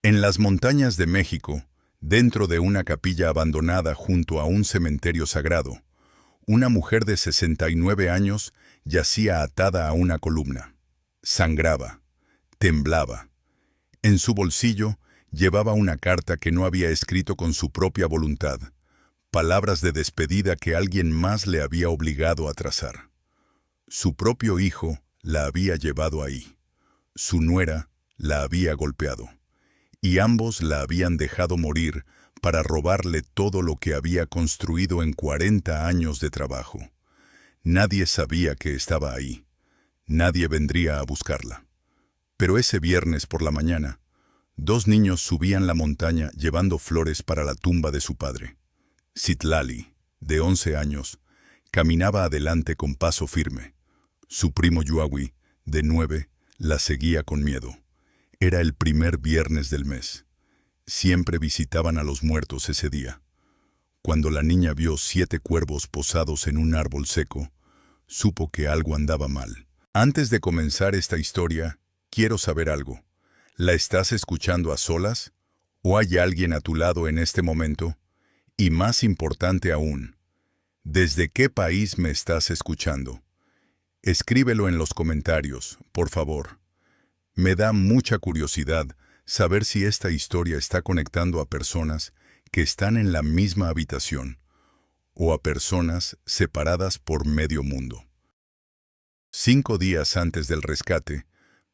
En las montañas de México, dentro de una capilla abandonada junto a un cementerio sagrado, una mujer de 69 años yacía atada a una columna. Sangraba, temblaba. En su bolsillo llevaba una carta que no había escrito con su propia voluntad, palabras de despedida que alguien más le había obligado a trazar. Su propio hijo la había llevado ahí. Su nuera la había golpeado. Y ambos la habían dejado morir para robarle todo lo que había construido en 40 años de trabajo. Nadie sabía que estaba ahí. Nadie vendría a buscarla. Pero ese viernes por la mañana, dos niños subían la montaña llevando flores para la tumba de su padre. Citlali, de 11 años, caminaba adelante con paso firme. Su primo Yuawi, de 9, la seguía con miedo. Era el primer viernes del mes. Siempre visitaban a los muertos ese día. Cuando la niña vio 7 cuervos posados en un árbol seco, supo que algo andaba mal. Antes de comenzar esta historia, quiero saber algo. ¿La estás escuchando a solas? ¿O hay alguien a tu lado en este momento? Y más importante aún, ¿desde qué país me estás escuchando? Escríbelo en los comentarios, por favor. Me da mucha curiosidad saber si esta historia está conectando a personas que están en la misma habitación o a personas separadas por medio mundo. 5 días antes del rescate,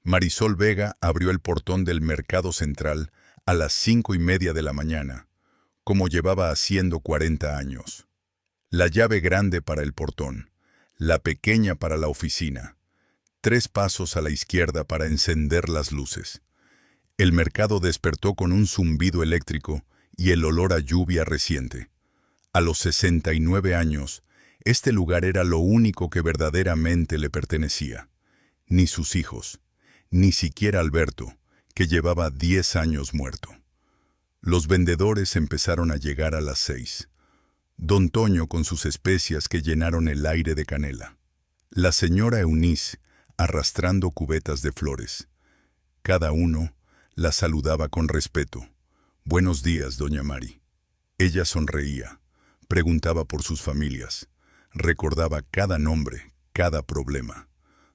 Marisol Vega abrió el portón del Mercado Central a las 5:30 de la mañana, como llevaba haciendo 40 años. La llave grande para el portón, la pequeña para la oficina. 3 pasos a la izquierda para encender las luces. El mercado despertó con un zumbido eléctrico y el olor a lluvia reciente. A los 69 años, este lugar era lo único que verdaderamente le pertenecía. Ni sus hijos, ni siquiera Alberto, que llevaba 10 años muerto. Los vendedores empezaron a llegar a las 6. Don Toño con sus especias que llenaron el aire de canela. La señora Eunice arrastrando cubetas de flores. Cada uno la saludaba con respeto. «Buenos días, doña Mari». Ella sonreía, preguntaba por sus familias, recordaba cada nombre, cada problema.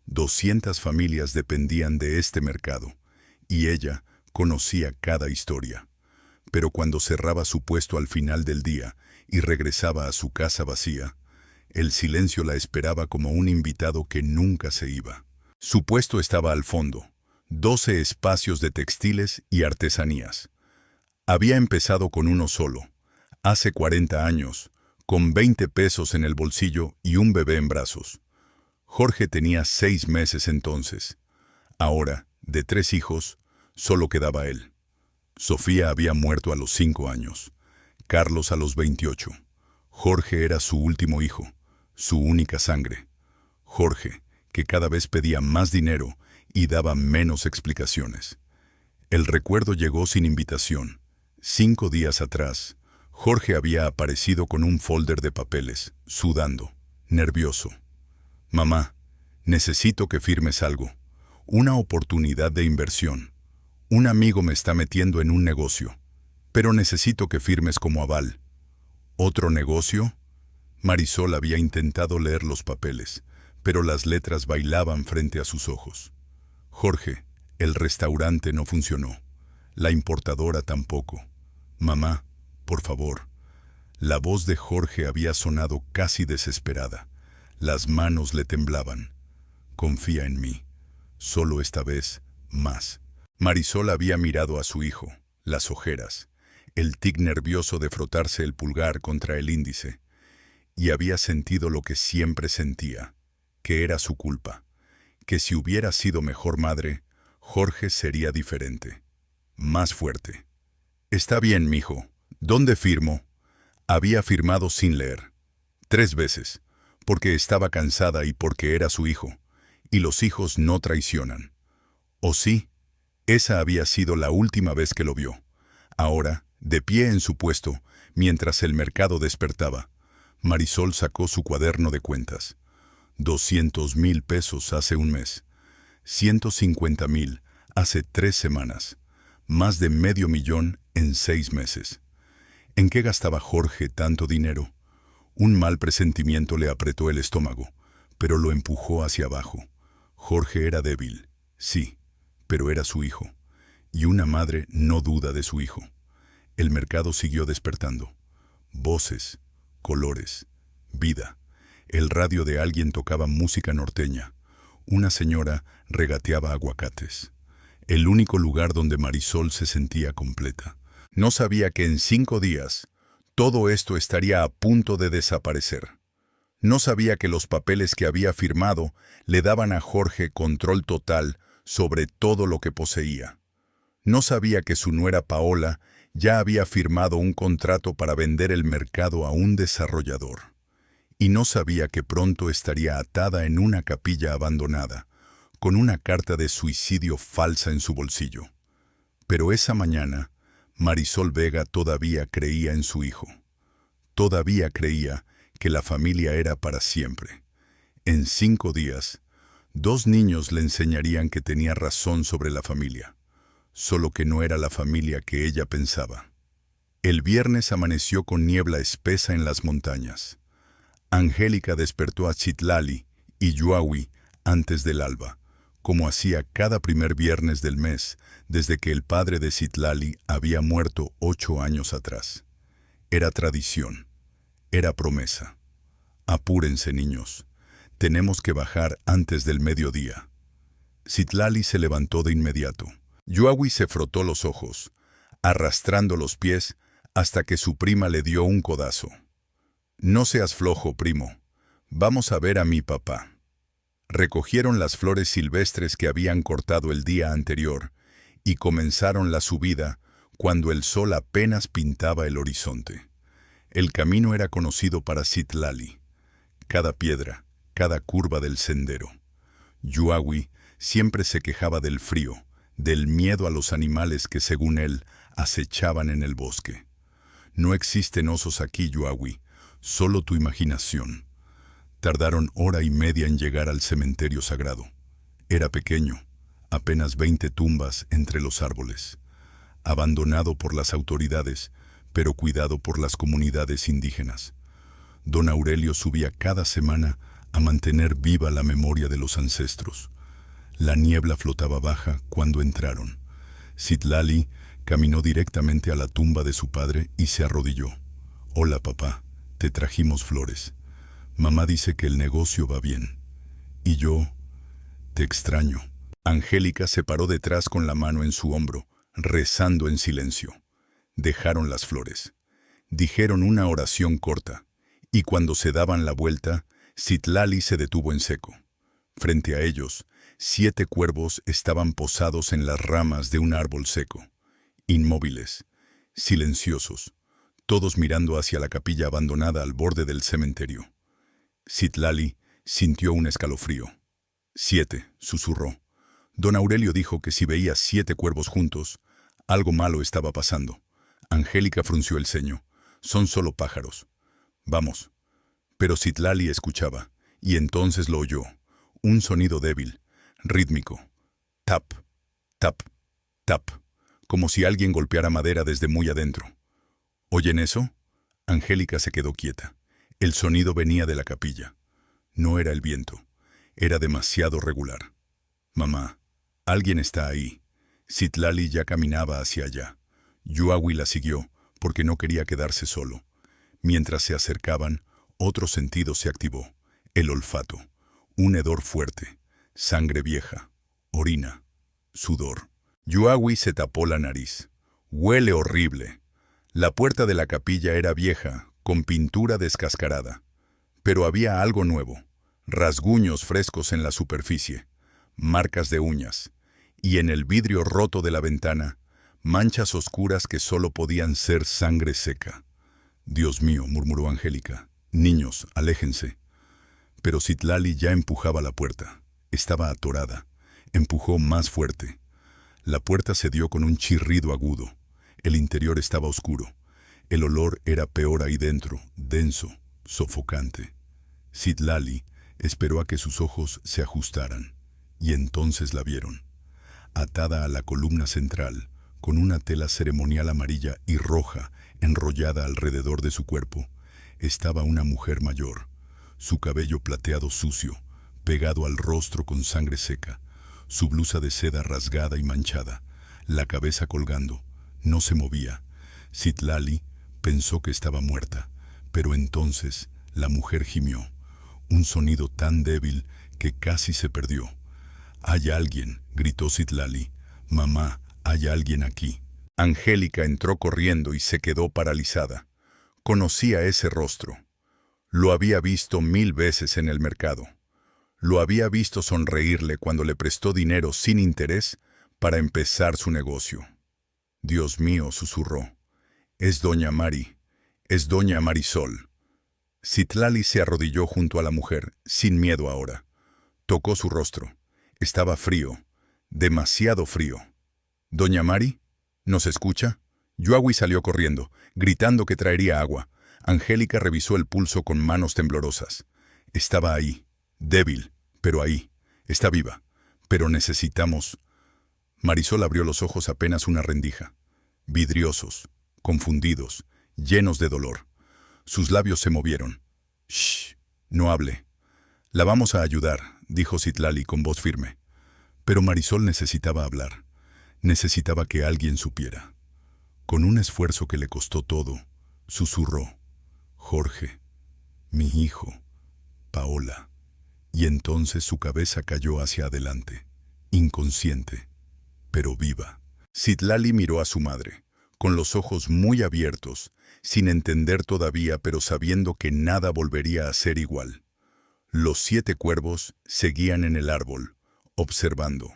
200 familias dependían de este mercado, y ella conocía cada historia. Pero cuando cerraba su puesto al final del día y regresaba a su casa vacía, el silencio la esperaba como un invitado que nunca se iba. Su puesto estaba al fondo, 12 espacios de textiles y artesanías. Había empezado con uno solo, hace 40 años, con 20 pesos en el bolsillo y un bebé en brazos. Jorge tenía 6 meses entonces. Ahora, de 3 hijos, solo quedaba él. Sofía había muerto a los 5 años, Carlos a los 28. Jorge era su último hijo, su única sangre. Jorge, que cada vez pedía más dinero y daba menos explicaciones. El recuerdo llegó sin invitación. 5 días atrás, Jorge había aparecido con un folder de papeles, sudando, nervioso. «Mamá, necesito que firmes algo. Una oportunidad de inversión. Un amigo me está metiendo en un negocio, pero necesito que firmes como aval». ¿Otro negocio? Marisol había intentado leer los papeles, pero las letras bailaban frente a sus ojos. «Jorge, el restaurante no funcionó. La importadora tampoco. Mamá, por favor». La voz de Jorge había sonado casi desesperada. Las manos le temblaban. «Confía en mí. Solo esta vez, más». Marisol había mirado a su hijo, las ojeras, el tic nervioso de frotarse el pulgar contra el índice, y había sentido lo que siempre sentía, que era su culpa, que si hubiera sido mejor madre, Jorge sería diferente, más fuerte. «Está bien, mijo. ¿Dónde firmo?» Había firmado sin leer. 3 veces, porque estaba cansada y porque era su hijo, y los hijos no traicionan. ¿O sí? Esa había sido la última vez que lo vio. Ahora, de pie en su puesto, mientras el mercado despertaba, Marisol sacó su cuaderno de cuentas. 200,000 pesos hace un mes. 150,000 hace 3 semanas. Más de $500,000 en 6 meses. ¿En qué gastaba Jorge tanto dinero? Un mal presentimiento le apretó el estómago, pero lo empujó hacia abajo. Jorge era débil, sí, pero era su hijo. Y una madre no duda de su hijo. El mercado siguió despertando. Voces, colores, vida. El radio de alguien tocaba música norteña. Una señora regateaba aguacates. El único lugar donde Marisol se sentía completa. No sabía que en 5 días todo esto estaría a punto de desaparecer. No sabía que los papeles que había firmado le daban a Jorge control total sobre todo lo que poseía. No sabía que su nuera Paola ya había firmado un contrato para vender el mercado a un desarrollador. Y no sabía que pronto estaría atada en una capilla abandonada, con una carta de suicidio falsa en su bolsillo. Pero esa mañana, Marisol Vega todavía creía en su hijo. Todavía creía que la familia era para siempre. En 5 días, 2 niños le enseñarían que tenía razón sobre la familia, solo que no era la familia que ella pensaba. El viernes amaneció con niebla espesa en las montañas. Angélica despertó a Citlali y Yuawi antes del alba, como hacía cada primer viernes del mes, desde que el padre de Citlali había muerto 8 años atrás. Era tradición, era promesa. Apúrense, niños, tenemos que bajar antes del mediodía. Citlali se levantó de inmediato. Yuawi se frotó los ojos, arrastrando los pies hasta que su prima le dio un codazo. No seas flojo, primo. Vamos a ver a mi papá. Recogieron las flores silvestres que habían cortado el día anterior y comenzaron la subida cuando el sol apenas pintaba el horizonte. El camino era conocido para Citlali. Cada piedra, cada curva del sendero. Yuawi siempre se quejaba del frío, del miedo a los animales que, según él, acechaban en el bosque. No existen osos aquí, Yuawi, solo tu imaginación. Tardaron 1 hora y media en llegar al cementerio sagrado. Era pequeño, apenas 20 tumbas entre los árboles. Abandonado por las autoridades, pero cuidado por las comunidades indígenas. Don Aurelio subía cada semana a mantener viva la memoria de los ancestros. La niebla flotaba baja cuando entraron. Citlali caminó directamente a la tumba de su padre y se arrodilló. «Hola, papá, te trajimos flores. Mamá dice que el negocio va bien. Y yo, te extraño». Angélica se paró detrás con la mano en su hombro, rezando en silencio. Dejaron las flores. Dijeron una oración corta, y cuando se daban la vuelta, Citlali se detuvo en seco. Frente a ellos, 7 cuervos estaban posados en las ramas de un árbol seco, inmóviles, silenciosos, todos mirando hacia la capilla abandonada al borde del cementerio. Citlali sintió un escalofrío. 7, susurró. Don Aurelio dijo que si veía 7 cuervos juntos, algo malo estaba pasando. Angélica frunció el ceño. Son solo pájaros. Vamos. Pero Citlali escuchaba, y entonces lo oyó. Un sonido débil, rítmico. Tap, tap, tap, como si alguien golpeara madera desde muy adentro. ¿Oyen eso? Angélica se quedó quieta. El sonido venía de la capilla. No era el viento. Era demasiado regular. Mamá, alguien está ahí. Citlali ya caminaba hacia allá. Yuawi la siguió, porque no quería quedarse solo. Mientras se acercaban, otro sentido se activó. El olfato. Un hedor fuerte. Sangre vieja. Orina. Sudor. Yuawi se tapó la nariz. Huele horrible. La puerta de la capilla era vieja, con pintura descascarada. Pero había algo nuevo. Rasguños frescos en la superficie. Marcas de uñas. Y en el vidrio roto de la ventana, manchas oscuras que solo podían ser sangre seca. «Dios mío», murmuró Angélica. «Niños, aléjense». Pero Citlali ya empujaba la puerta. Estaba atorada. Empujó más fuerte. La puerta cedió con un chirrido agudo. El interior estaba oscuro. El olor era peor ahí dentro, denso, sofocante. Citlali esperó a que sus ojos se ajustaran, y entonces la vieron. Atada a la columna central, con una tela ceremonial amarilla y roja enrollada alrededor de su cuerpo, estaba una mujer mayor, su cabello plateado sucio, pegado al rostro con sangre seca, su blusa de seda rasgada y manchada, la cabeza colgando, no se movía. Citlali pensó que estaba muerta, pero entonces la mujer gimió, un sonido tan débil que casi se perdió. «Hay alguien», gritó Citlali. «Mamá, hay alguien aquí». Angélica entró corriendo y se quedó paralizada. Conocía ese rostro. Lo había visto 1000 veces en el mercado. Lo había visto sonreírle cuando le prestó dinero sin interés para empezar su negocio. «Dios mío», susurró. «Es doña Mari. Es doña Marisol». Citlali se arrodilló junto a la mujer, sin miedo ahora. Tocó su rostro. Estaba frío, demasiado frío. «¿Doña Mari? ¿Nos escucha?» Yuagui salió corriendo, gritando que traería agua. Angélica revisó el pulso con manos temblorosas. Estaba ahí, débil, pero ahí. Está viva. Pero necesitamos... Marisol abrió los ojos apenas una rendija. Vidriosos, confundidos, llenos de dolor. Sus labios se movieron. «Shh, no hable». «La vamos a ayudar», dijo Citlali con voz firme. Pero Marisol necesitaba hablar. Necesitaba que alguien supiera. Con un esfuerzo que le costó todo, susurró: «Jorge, mi hijo, Paola». Y entonces su cabeza cayó hacia adelante, inconsciente, pero viva. Citlali miró a su madre, con los ojos muy abiertos, sin entender todavía, pero sabiendo que nada volvería a ser igual. Los 7 cuervos seguían en el árbol, observando,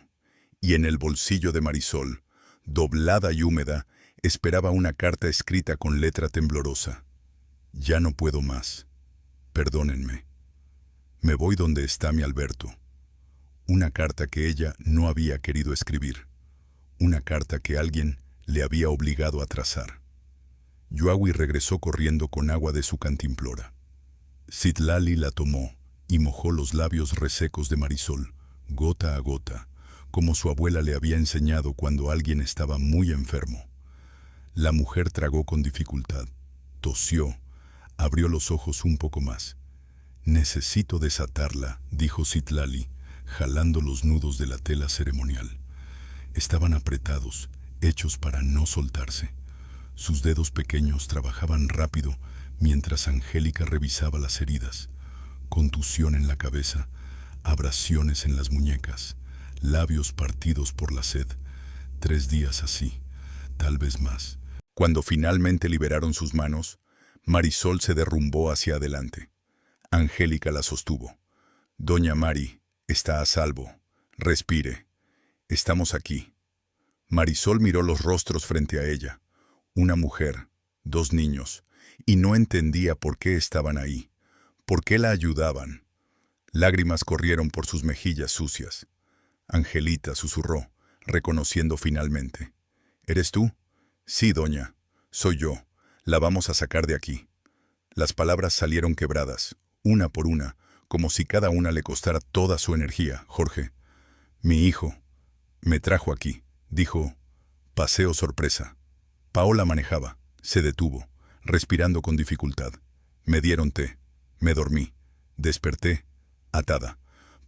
y en el bolsillo de Marisol, doblada y húmeda, esperaba una carta escrita con letra temblorosa. «Ya no puedo más. Perdónenme. Me voy donde está mi Alberto». Una carta que ella no había querido escribir. Una carta que alguien le había obligado a trazar. Yuagui regresó corriendo con agua de su cantimplora. Citlali la tomó y mojó los labios resecos de Marisol, gota a gota, como su abuela le había enseñado cuando alguien estaba muy enfermo. La mujer tragó con dificultad, tosió, abrió los ojos un poco más. «Necesito desatarla», dijo Citlali, jalando los nudos de la tela ceremonial. Estaban apretados, hechos para no soltarse. Sus dedos pequeños trabajaban rápido mientras Angélica revisaba las heridas. Contusión en la cabeza, abrasiones en las muñecas, labios partidos por la sed. 3 días así, tal vez más. Cuando finalmente liberaron sus manos, Marisol se derrumbó hacia adelante. Angélica la sostuvo. «Doña Mari, está a salvo. Respire. Estamos aquí». Marisol miró los rostros frente a ella. Una mujer, 2 niños, y no entendía por qué estaban ahí. ¿Por qué la ayudaban? Lágrimas corrieron por sus mejillas sucias. «Angelita», susurró, reconociendo finalmente. «¿Eres tú?» «Sí, doña. Soy yo. La vamos a sacar de aquí». Las palabras salieron quebradas, una por una, como si cada una le costara toda su energía. «Jorge, mi hijo, me trajo aquí», dijo. «Paseo sorpresa». Paola manejaba. Se detuvo, respirando con dificultad. Me dieron té. Me dormí. Desperté, atada.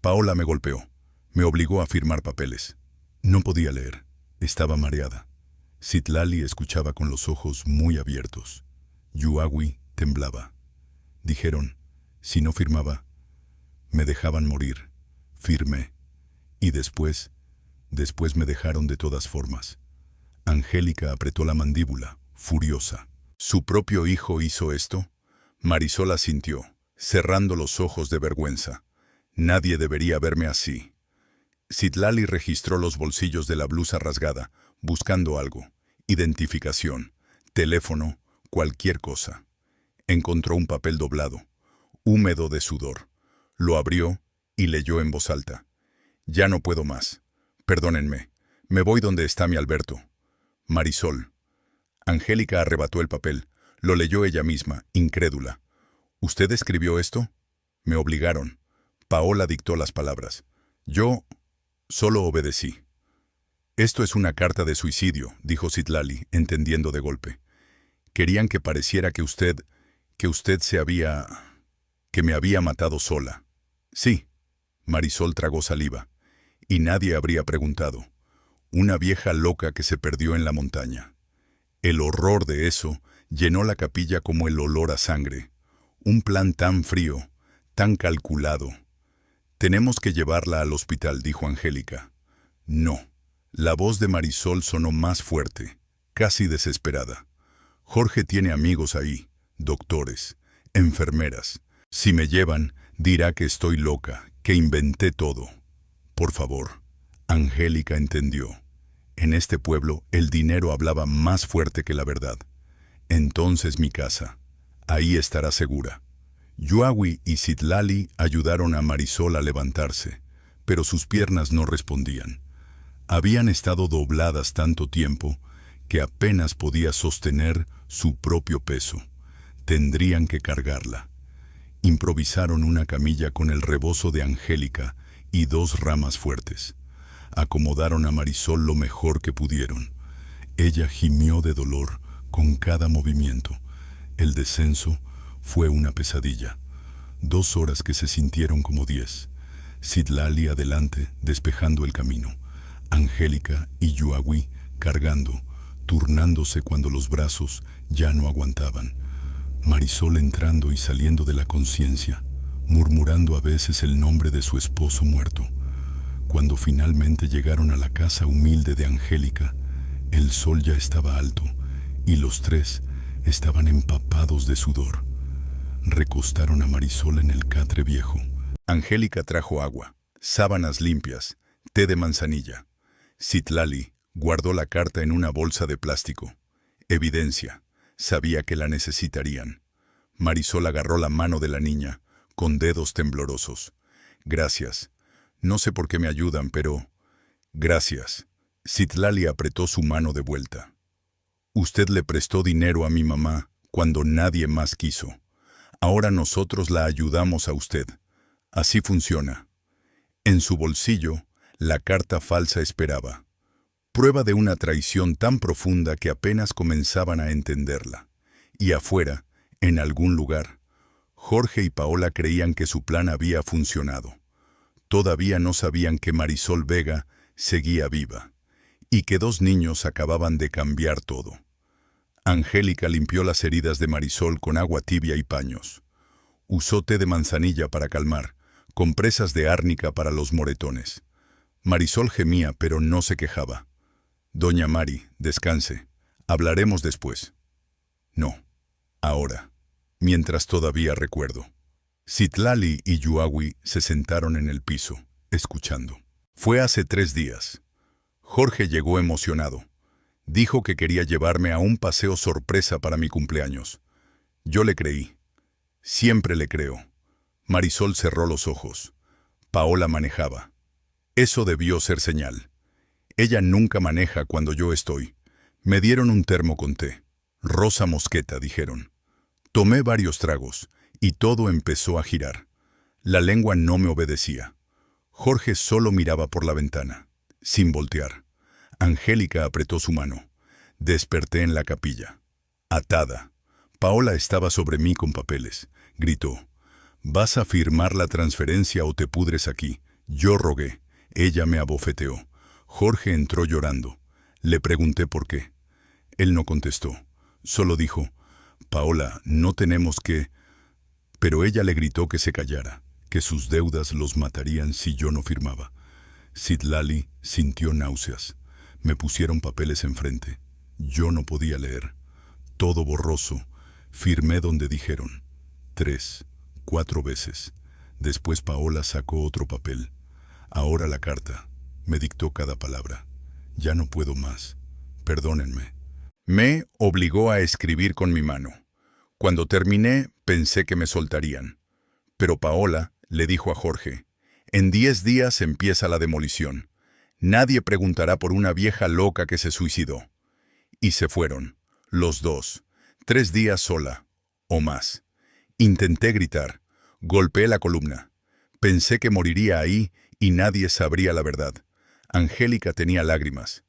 Paola me golpeó. Me obligó a firmar papeles. No podía leer. Estaba mareada. Citlali escuchaba con los ojos muy abiertos. Yuagui temblaba. Dijeron, si no firmaba, me dejaban morir. Firmé. Y después me dejaron de todas formas. Angélica apretó la mandíbula, furiosa. ¿Su propio hijo hizo esto? Marisol asintió, cerrando los ojos de vergüenza. Nadie debería verme así. Citlali registró los bolsillos de la blusa rasgada, buscando algo. Identificación, teléfono, cualquier cosa. Encontró un papel doblado, húmedo de sudor. Lo abrió y leyó en voz alta. Ya no puedo más. Perdónenme. Me voy donde está mi Alberto. Marisol. Angélica arrebató el papel. Lo leyó ella misma, incrédula. ¿Usted escribió esto? Me obligaron. Paola dictó las palabras. Yo solo obedecí. Esto es una carta de suicidio, dijo Citlali, entendiendo de golpe. Querían que pareciera que usted que me había matado sola. Sí, Marisol tragó saliva, y nadie habría preguntado. Una vieja loca que se perdió en la montaña. El horror de eso llenó la capilla como el olor a sangre. Un plan tan frío, tan calculado. Tenemos que llevarla al hospital, dijo Angélica. No. La voz de Marisol sonó más fuerte, casi desesperada. Jorge tiene amigos ahí, doctores, enfermeras. Si me llevan, dirá que estoy loca, que inventé todo. Por favor. Angélica entendió. En este pueblo el dinero hablaba más fuerte que la verdad. Entonces mi casa. Ahí estará segura. Yuawi y Citlali ayudaron a Marisol a levantarse, pero sus piernas no respondían. Habían estado dobladas tanto tiempo que apenas podía sostener su propio peso. Tendrían que cargarla. Improvisaron una camilla con el rebozo de Angélica y 2 ramas fuertes. Acomodaron a Marisol lo mejor que pudieron. Ella gimió de dolor con cada movimiento. El descenso fue una pesadilla. 2 horas que se sintieron como 10. Citlali adelante, despejando el camino. Angélica y Yuawi cargando, turnándose cuando los brazos ya no aguantaban. Marisol entrando y saliendo de la conciencia, murmurando a veces el nombre de su esposo muerto. Cuando finalmente llegaron a la casa humilde de Angélica, el sol ya estaba alto y los 3 estaban empapados de sudor. Recostaron a Marisol en el catre viejo. Angélica trajo agua, sábanas limpias, té de manzanilla. Citlali guardó la carta en una bolsa de plástico. Evidencia. Sabía que la necesitarían. Marisol agarró la mano de la niña, con dedos temblorosos. Gracias. No sé por qué me ayudan, pero... Gracias. Citlali apretó su mano de vuelta. Usted le prestó dinero a mi mamá cuando nadie más quiso. Ahora nosotros la ayudamos a usted. Así funciona. En su bolsillo, la carta falsa esperaba. Prueba de una traición tan profunda que apenas comenzaban a entenderla. Y afuera, en algún lugar, Jorge y Paola creían que su plan había funcionado. Todavía no sabían que Marisol Vega seguía viva y que 2 niños acababan de cambiar todo. Angélica limpió las heridas de Marisol con agua tibia y paños. Usó té de manzanilla para calmar, compresas de árnica para los moretones. Marisol gemía, pero no se quejaba. Doña Mari, descanse. Hablaremos después. No. Ahora. Mientras todavía recuerdo. Citlali y Yuawi se sentaron en el piso, escuchando. Fue hace 3 días. Jorge llegó emocionado. Dijo que quería llevarme a un paseo sorpresa para mi cumpleaños. Yo le creí. Siempre le creo. Marisol cerró los ojos. Paola manejaba. Eso debió ser señal. Ella nunca maneja cuando yo estoy. Me dieron un termo con té. Rosa mosqueta, dijeron. Tomé varios tragos, y todo empezó a girar. La lengua no me obedecía. Jorge solo miraba por la ventana, sin voltear. Angélica apretó su mano. Desperté en la capilla. Atada. Paola estaba sobre mí con papeles. Gritó. «¿Vas a firmar la transferencia o te pudres aquí?» Yo rogué. Ella me abofeteó. Jorge entró llorando. Le pregunté por qué. Él no contestó. Solo dijo, «Paola, no tenemos que...» Pero ella le gritó que se callara, que sus deudas los matarían si yo no firmaba. Citlali sintió náuseas. Me pusieron papeles enfrente. Yo no podía leer. Todo borroso. Firmé donde dijeron. 3, 4 veces. Después Paola sacó otro papel. Ahora la carta. Me dictó cada palabra. Ya no puedo más. Perdónenme. Me obligó a escribir con mi mano. Cuando terminé, pensé que me soltarían. Pero Paola le dijo a Jorge, «En 10 días empieza la demolición. Nadie preguntará por una vieja loca que se suicidó». Y se fueron, los 2, 3 días sola, o más. Intenté gritar, golpeé la columna. Pensé que moriría ahí y nadie sabría la verdad. Angélica tenía lágrimas.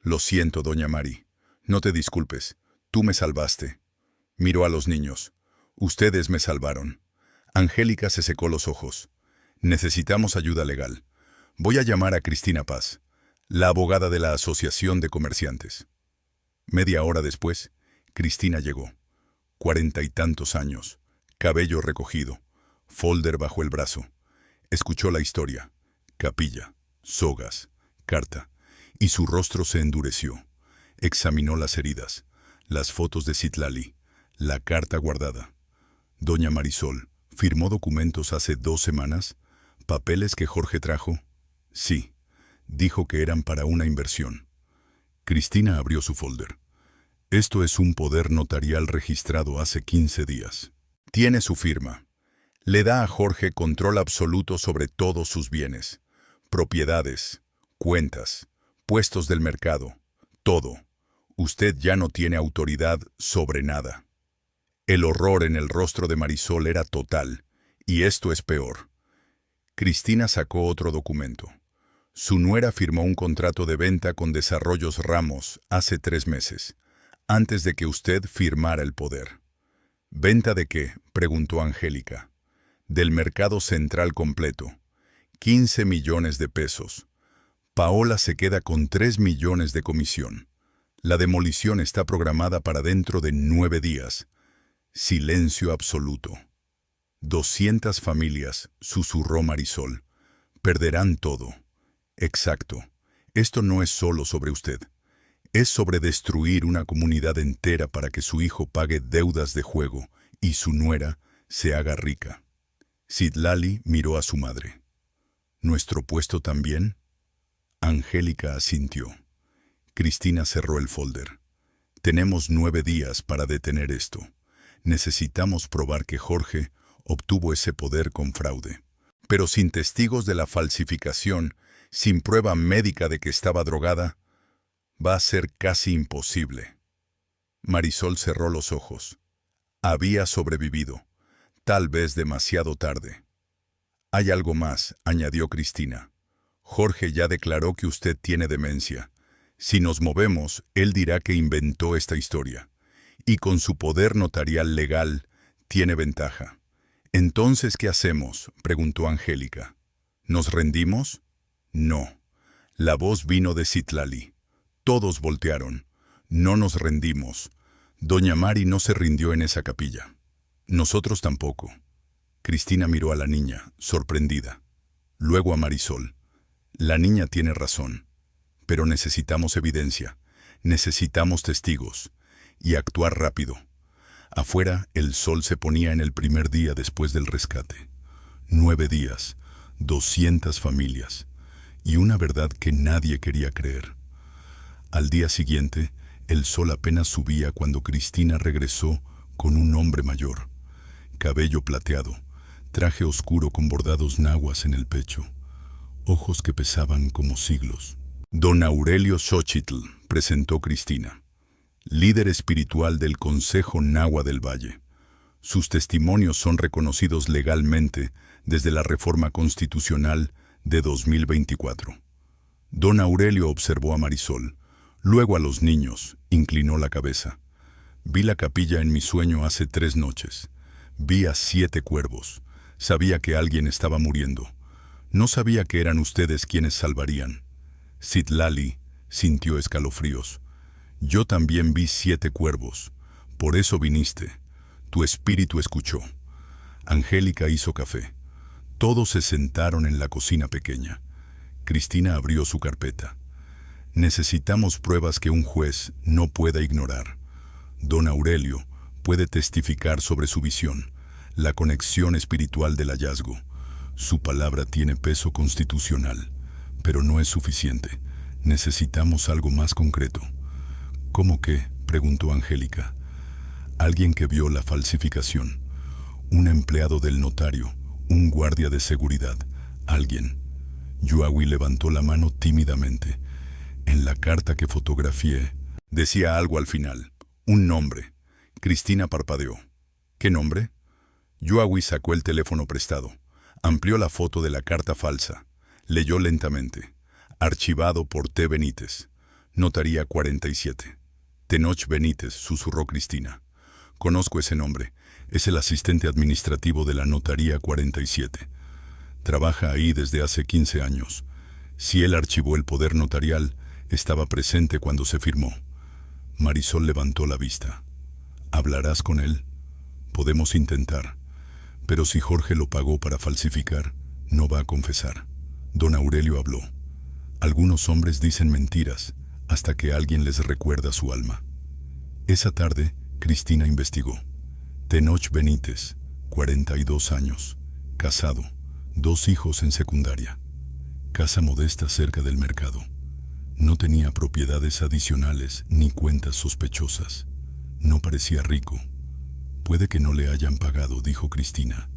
Lo siento, doña Mari. No te disculpes. Tú me salvaste. Miró a los niños. Ustedes me salvaron. Angélica se secó los ojos. Necesitamos ayuda legal. Voy a llamar a Cristina Paz, la abogada de la Asociación de Comerciantes. Media hora después, Cristina llegó. 40 y tantos años, cabello recogido, folder bajo el brazo. Escuchó la historia, capilla, sogas, carta, y su rostro se endureció. Examinó las heridas, las fotos de Citlali, la carta guardada. Doña Marisol, ¿firmó documentos hace 2 semanas? ¿Papeles que Jorge trajo? Sí, dijo que eran para una inversión. Cristina abrió su folder. Esto es un poder notarial registrado hace 15 días. Tiene su firma. Le da a Jorge control absoluto sobre todos sus bienes, propiedades, cuentas, puestos del mercado, todo. Usted ya no tiene autoridad sobre nada. El horror en el rostro de Marisol era total, y esto es peor. Cristina sacó otro documento. Su nuera firmó un contrato de venta con Desarrollos Ramos hace 3 meses, antes de que usted firmara el poder. ¿Venta de qué?, preguntó Angélica. Del mercado central completo. 15 millones de pesos. Paola se queda con 3 millones de comisión. La demolición está programada para dentro de 9 días. Silencio absoluto. 200 familias, susurró Marisol. Perderán todo. Exacto. Esto no es solo sobre usted. Es sobre destruir una comunidad entera para que su hijo pague deudas de juego y su nuera se haga rica. Citlali miró a su madre. ¿Nuestro puesto también? Angélica asintió. Cristina cerró el folder. Tenemos 9 días para detener esto. Necesitamos probar que Jorge obtuvo ese poder con fraude. Pero sin testigos de la falsificación, sin prueba médica de que estaba drogada, va a ser casi imposible. Marisol cerró los ojos. Había sobrevivido, tal vez demasiado tarde. Hay algo más, añadió Cristina. Jorge ya declaró que usted tiene demencia. Si nos movemos, él dirá que inventó esta historia. Y con su poder notarial legal, tiene ventaja. «¿Entonces qué hacemos?», preguntó Angélica. ¿Nos rendimos? No. La voz vino de Citlali. Todos voltearon. No nos rendimos. Doña Mari no se rindió en esa capilla. Nosotros tampoco. Cristina miró a la niña, sorprendida. Luego a Marisol. La niña tiene razón. Pero necesitamos evidencia. Necesitamos testigos. Y actuar rápido. Afuera, el sol se ponía en el primer día después del rescate. 9 días, 200 familias, y una verdad que nadie quería creer. Al día siguiente, el sol apenas subía cuando Cristina regresó con un hombre mayor. Cabello plateado, traje oscuro con bordados nahuas en el pecho, ojos que pesaban como siglos. Don Aurelio Xochitl, presentó Cristina. Líder espiritual del Consejo Nahua del Valle. Sus testimonios son reconocidos legalmente desde la Reforma Constitucional de 2024. Don Aurelio observó a Marisol, luego a los niños, inclinó la cabeza. Vi la capilla en mi sueño hace 3 noches. Vi a 7 cuervos. Sabía que alguien estaba muriendo. No sabía que eran ustedes quienes salvarían. Citlali sintió escalofríos. Yo también vi 7 cuervos. Por eso viniste. Tu espíritu escuchó. Angélica hizo café. Todos se sentaron en la cocina pequeña. Cristina abrió su carpeta. Necesitamos pruebas que un juez no pueda ignorar. Don Aurelio puede testificar sobre su visión, la conexión espiritual del hallazgo. Su palabra tiene peso constitucional, pero no es suficiente. Necesitamos algo más concreto. ¿Cómo qué?, preguntó Angélica. Alguien que vio la falsificación. Un empleado del notario, un guardia de seguridad, alguien. Yoawi levantó la mano tímidamente. En la carta que fotografié, decía algo al final. Un nombre. Cristina parpadeó. ¿Qué nombre? Yoawi sacó el teléfono prestado. Amplió la foto de la carta falsa. Leyó lentamente. Archivado por T. Benítez. Notaría 47. Tenoch Benítez, susurró Cristina. Conozco ese nombre. Es el asistente administrativo de la Notaría 47. Trabaja ahí desde hace 15 años. Si él archivó el poder notarial, estaba presente cuando se firmó. Marisol levantó la vista. ¿Hablarás con él? Podemos intentar. Pero si Jorge lo pagó para falsificar, no va a confesar. Don Aurelio habló. Algunos hombres dicen mentiras hasta que alguien les recuerda su alma. Esa tarde, Cristina investigó. Tenoch Benítez, 42 años, casado, 2 hijos en secundaria. Casa modesta cerca del mercado. No tenía propiedades adicionales ni cuentas sospechosas. No parecía rico. Puede que no le hayan pagado, dijo Cristina.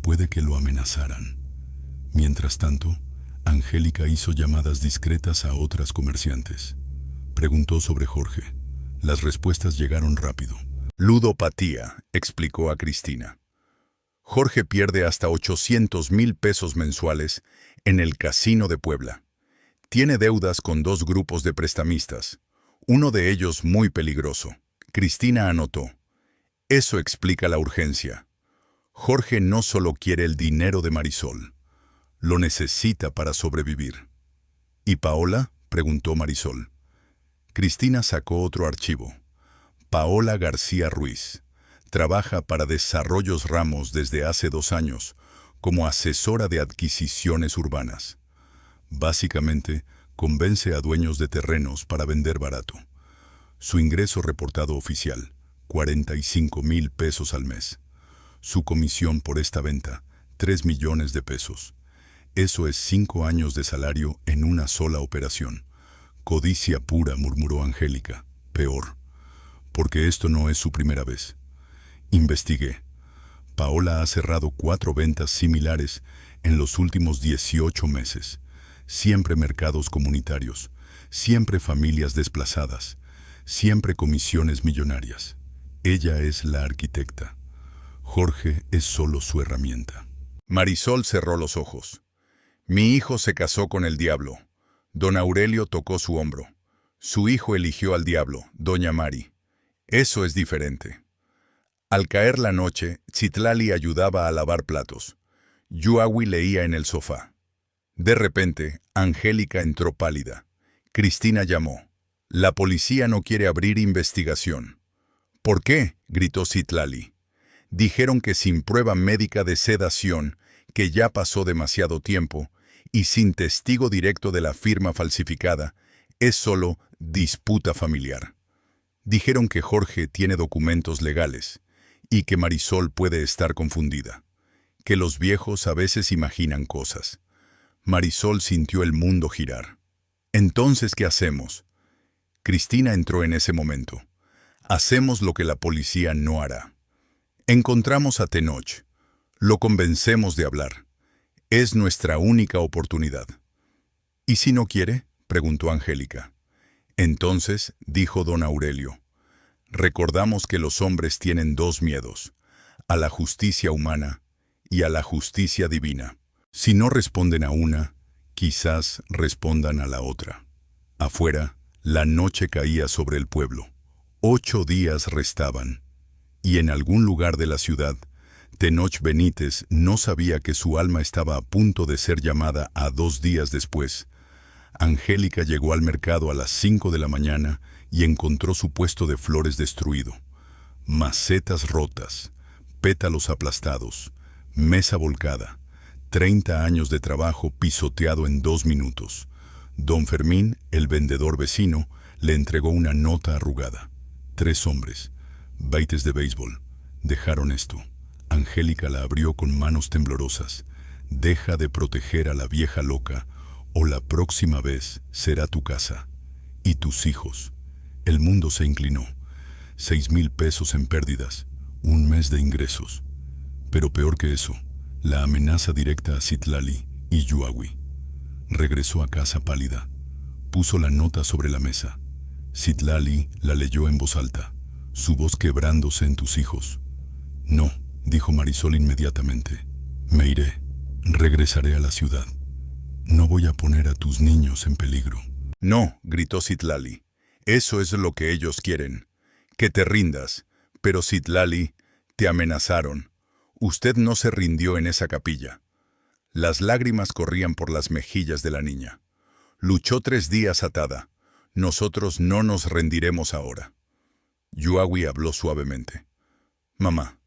Puede que lo amenazaran. Mientras tanto, Angélica hizo llamadas discretas a otras comerciantes. Preguntó sobre Jorge. Las respuestas llegaron rápido. Ludopatía, explicó a Cristina. Jorge pierde hasta 800,000 pesos mensuales en el casino de Puebla. Tiene deudas con 2 grupos de prestamistas, uno de ellos muy peligroso. Cristina anotó. Eso explica la urgencia. Jorge no solo quiere el dinero de Marisol, lo necesita para sobrevivir. ¿Y Paola?, preguntó Marisol. Cristina sacó otro archivo. Paola García Ruiz. Trabaja para Desarrollos Ramos desde hace 2 años, como asesora de adquisiciones urbanas. Básicamente, convence a dueños de terrenos para vender barato. Su ingreso reportado oficial, 45,000 pesos al mes. Su comisión por esta venta, 3 millones de pesos. Eso es 5 años de salario en una sola operación. Codicia pura, murmuró Angélica. Peor, porque esto no es su primera vez. Investigué. Paola ha cerrado 4 ventas similares en los últimos 18 meses. Siempre mercados comunitarios, siempre familias desplazadas, siempre comisiones millonarias. Ella es la arquitecta. Jorge es solo su herramienta. Marisol cerró los ojos. Mi hijo se casó con el diablo. Don Aurelio tocó su hombro. Su hijo eligió al diablo, doña Mari. Eso es diferente. Al caer la noche, Citlali ayudaba a lavar platos. Yuawi leía en el sofá. De repente, Angélica entró pálida. Cristina llamó. La policía no quiere abrir investigación. ¿Por qué?, gritó Citlali. Dijeron que sin prueba médica de sedación, que ya pasó demasiado tiempo, y sin testigo directo de la firma falsificada, es solo disputa familiar. Dijeron que Jorge tiene documentos legales y que Marisol puede estar confundida, que los viejos a veces imaginan cosas. Marisol sintió el mundo girar. Entonces, ¿qué hacemos? Cristina entró en ese momento. Hacemos lo que la policía no hará. Encontramos a Tenoch. Lo convencemos de hablar. Es nuestra única oportunidad. ¿Y si no quiere?, preguntó Angélica. Entonces, dijo don Aurelio, recordamos que los hombres tienen 2 miedos, a la justicia humana y a la justicia divina. Si no responden a una, quizás respondan a la otra. Afuera, la noche caía sobre el pueblo. 8 días restaban. Y en algún lugar de la ciudad, Tenoch Benítez no sabía que su alma estaba a punto de ser llamada a 2 días después. Angélica llegó al mercado a las 5 de la mañana y encontró su puesto de flores destruido. Macetas rotas, pétalos aplastados, mesa volcada, 30 años de trabajo pisoteado en 2 minutos. Don Fermín, el vendedor vecino, le entregó una nota arrugada. 3 hombres, baites de béisbol, dejaron esto. Angélica la abrió con manos temblorosas. Deja de proteger a la vieja loca, o la próxima vez será tu casa. Y tus hijos. El mundo se inclinó. 6,000 pesos en pérdidas, 1 mes de ingresos. Pero peor que eso, la amenaza directa a Citlali y Yuawi. Regresó a casa pálida. Puso la nota sobre la mesa. Citlali la leyó en voz alta, su voz quebrándose en tus hijos. No, dijo Marisol inmediatamente. Me iré. Regresaré a la ciudad. No voy a poner a tus niños en peligro. No, gritó Citlali. Eso es lo que ellos quieren. Que te rindas. Pero Citlali, te amenazaron. Usted no se rindió en esa capilla. Las lágrimas corrían por las mejillas de la niña. Luchó 3 días atada. Nosotros no nos rendiremos ahora. Yuawi habló suavemente. Mamá,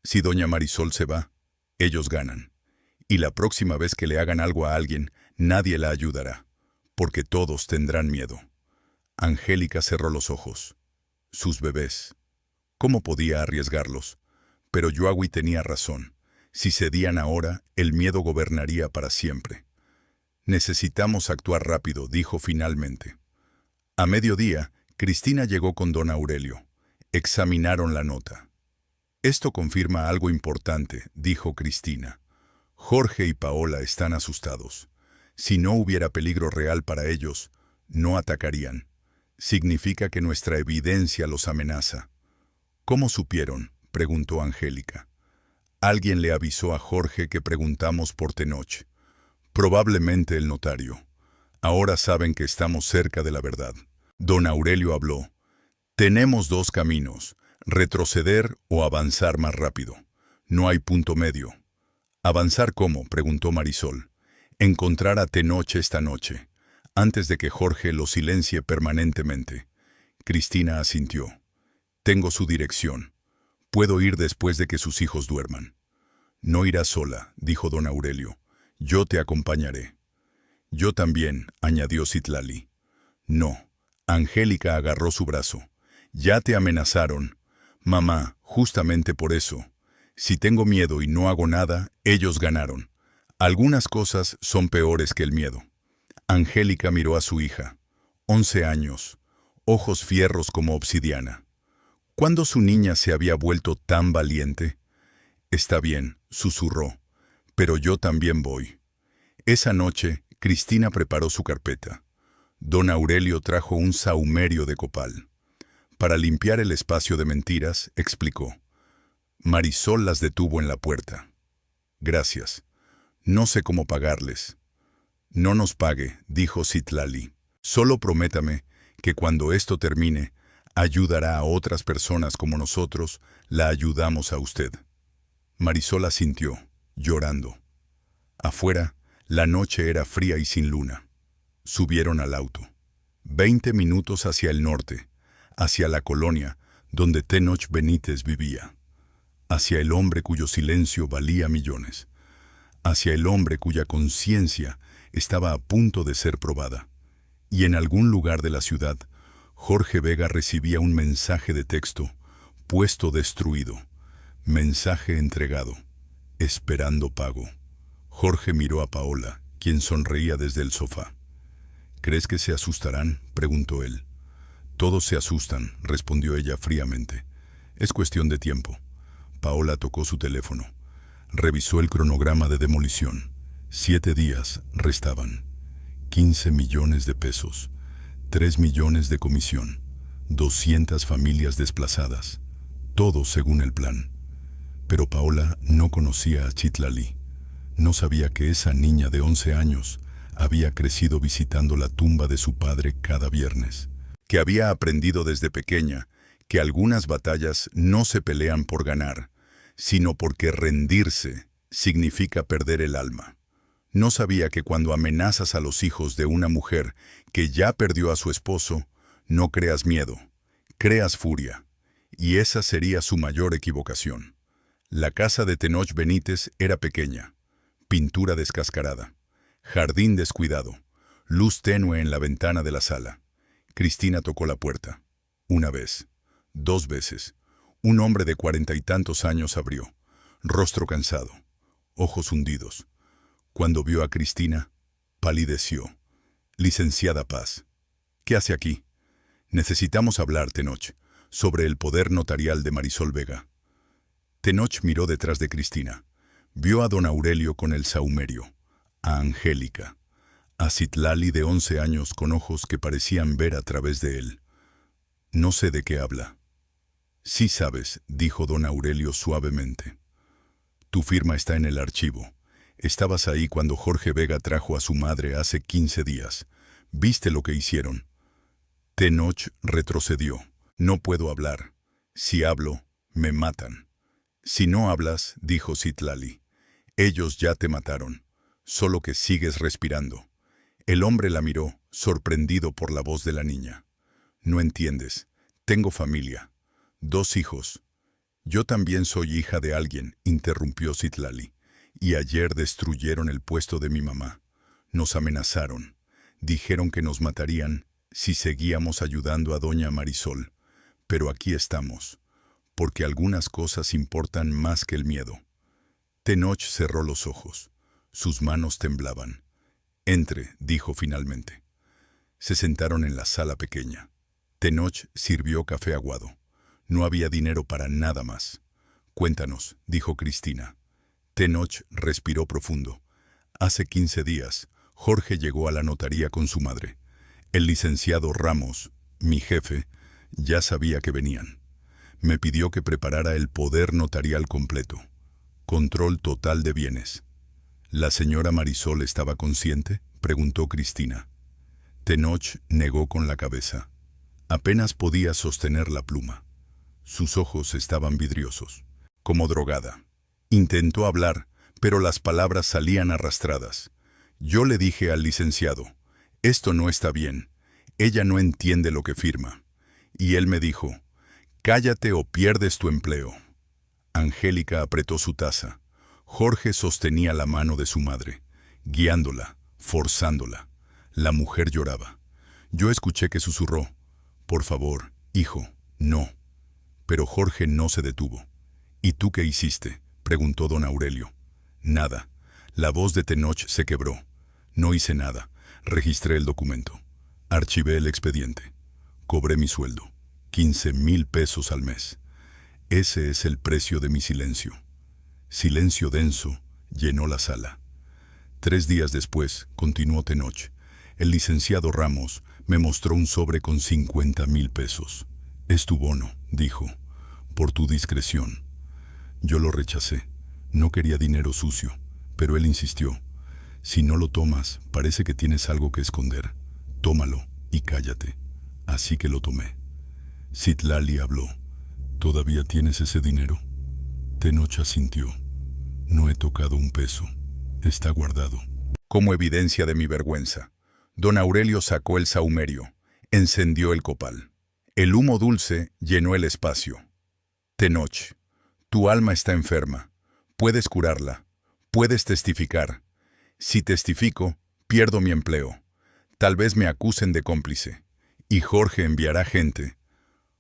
si doña Marisol se va, ellos ganan. Y la próxima vez que le hagan algo a alguien, nadie la ayudará, porque todos tendrán miedo. Angélica cerró los ojos. Sus bebés. ¿Cómo podía arriesgarlos? Pero Yuawi tenía razón. Si cedían ahora, el miedo gobernaría para siempre. Necesitamos actuar rápido, dijo finalmente. A mediodía, Cristina llegó con don Aurelio. Examinaron la nota. Esto confirma algo importante, dijo Cristina. Jorge y Paola están asustados. Si no hubiera peligro real para ellos, no atacarían. Significa que nuestra evidencia los amenaza. ¿Cómo supieron?, preguntó Angélica. Alguien le avisó a Jorge que preguntamos por Tenoch. Probablemente el notario. Ahora saben que estamos cerca de la verdad. Don Aurelio habló. Tenemos 2 caminos, retroceder o avanzar más rápido. No hay punto medio. ¿Avanzar cómo?, preguntó Marisol. Encontrar a Tenoch esta noche, antes de que Jorge lo silencie permanentemente. Cristina asintió. Tengo su dirección. Puedo ir después de que sus hijos duerman. No irás sola, dijo don Aurelio. Yo te acompañaré. Yo también, añadió Citlali. No. Angélica agarró su brazo. Ya te amenazaron. Mamá, justamente por eso. Si tengo miedo y no hago nada, ellos ganaron. Algunas cosas son peores que el miedo. Angélica miró a su hija. 11 años. Ojos fierros como obsidiana. ¿Cuándo su niña se había vuelto tan valiente? Está bien, susurró. Pero yo también voy. Esa noche, Cristina preparó su carpeta. Don Aurelio trajo un sahumerio de copal. Para limpiar el espacio de mentiras, explicó. Marisol las detuvo en la puerta. Gracias. No sé cómo pagarles. No nos pague, dijo Citlali. Solo prométame que cuando esto termine, ayudará a otras personas como nosotros la ayudamos a usted. Marisol asintió, llorando. Afuera, la noche era fría y sin luna. Subieron al auto. 20 minutos hacia el norte, hacia la colonia donde Tenoch Benítez vivía. Hacia el hombre cuyo silencio valía millones. Hacia el hombre cuya conciencia estaba a punto de ser probada. Y en algún lugar de la ciudad, Jorge Vega recibía un mensaje de texto, puesto destruido. Mensaje entregado, esperando pago. Jorge miró a Paola, quien sonreía desde el sofá. ¿Crees que se asustarán?, preguntó él. Todos se asustan, respondió ella fríamente. Es cuestión de tiempo. Paola tocó su teléfono. Revisó el cronograma de demolición. 7 días restaban. 15 millones de pesos. 3 millones de comisión. 200 familias desplazadas. Todo según el plan. Pero Paola no conocía a Citlali. No sabía que esa niña de 11 años había crecido visitando la tumba de su padre cada viernes. Que había aprendido desde pequeña que algunas batallas no se pelean por ganar, sino porque rendirse significa perder el alma. No sabía que cuando amenazas a los hijos de una mujer que ya perdió a su esposo, no creas miedo, creas furia. Y esa sería su mayor equivocación. La casa de Tenoch Benítez era pequeña, pintura descascarada, jardín descuidado, luz tenue en la ventana de la sala. Cristina tocó la puerta. 1 vez, 2 veces. Un hombre de 40 y tantos años abrió, rostro cansado, ojos hundidos. Cuando vio a Cristina, palideció. Licenciada Paz. ¿Qué hace aquí? Necesitamos hablar, Tenoch, sobre el poder notarial de Marisol Vega. Tenoch miró detrás de Cristina. Vio a don Aurelio con el sahumerio, a Angélica, a Citlali de 11 años con ojos que parecían ver a través de él. No sé de qué habla. Sí sabes, dijo don Aurelio suavemente. Tu firma está en el archivo. Estabas ahí cuando Jorge Vega trajo a su madre hace 15 días. ¿Viste lo que hicieron? Tenoch retrocedió. No puedo hablar. Si hablo, me matan. Si no hablas, dijo Citlali, ellos ya te mataron, solo que sigues respirando. El hombre la miró, sorprendido por la voz de la niña. No entiendes. Tengo familia. 2 hijos. Yo también soy hija de alguien, interrumpió Citlali. Y ayer destruyeron el puesto de mi mamá. Nos amenazaron. Dijeron que nos matarían si seguíamos ayudando a doña Marisol. Pero aquí estamos, porque algunas cosas importan más que el miedo. Tenoch cerró los ojos. Sus manos temblaban. Entre, dijo finalmente. Se sentaron en la sala pequeña. Tenoch sirvió café aguado. No había dinero para nada más. Cuéntanos, dijo Cristina. Tenoch respiró profundo. Hace 15 días, Jorge llegó a la notaría con su madre. El licenciado Ramos, mi jefe, ya sabía que venían. Me pidió que preparara el poder notarial completo. Control total de bienes. ¿La señora Marisol estaba consciente?, preguntó Cristina. Tenoch negó con la cabeza. Apenas podía sostener la pluma. Sus ojos estaban vidriosos, como drogada. Intentó hablar, pero las palabras salían arrastradas. Yo le dije al licenciado, esto no está bien, ella no entiende lo que firma. Y él me dijo, cállate o pierdes tu empleo. Angélica apretó su taza. Jorge sostenía la mano de su madre, guiándola, forzándola. La mujer lloraba. Yo escuché que susurró, por favor, hijo, no. Pero Jorge no se detuvo. ¿Y tú qué hiciste?, preguntó don Aurelio. Nada. La voz de Tenoch se quebró. No hice nada. Registré el documento. Archivé el expediente. Cobré mi sueldo. 15,000 pesos al mes. Ese es el precio de mi silencio. Silencio denso llenó la sala. 3 días después, continuó Tenoch, el licenciado Ramos me mostró un sobre con 50,000 pesos. Es tu bono, dijo, por tu discreción. Yo lo rechacé. No quería dinero sucio, pero él insistió. Si no lo tomas, parece que tienes algo que esconder. Tómalo y cállate. Así que lo tomé. Citlali habló. ¿Todavía tienes ese dinero? Tenoch asintió. No he tocado un peso. Está guardado. Como evidencia de mi vergüenza, don Aurelio sacó el sahumerio, encendió el copal. El humo dulce llenó el espacio. Tenoch, tu alma está enferma. Puedes curarla. Puedes testificar. Si testifico, pierdo mi empleo. Tal vez me acusen de cómplice. Y Jorge enviará gente.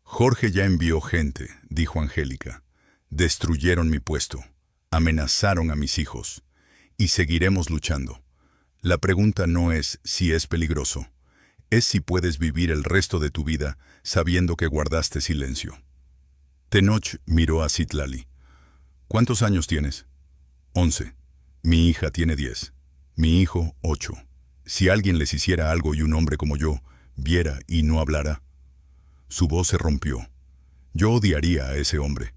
Jorge ya envió gente, dijo Angélica. Destruyeron mi puesto. Amenazaron a mis hijos. Y seguiremos luchando. La pregunta no es si es peligroso. Es si puedes vivir el resto de tu vida sabiendo que guardaste silencio. Tenoch miró a Citlali. ¿Cuántos años tienes? 11. Mi hija tiene 10. Mi hijo, 8. Si alguien les hiciera algo y un hombre como yo viera y no hablara. Su voz se rompió. Yo odiaría a ese hombre.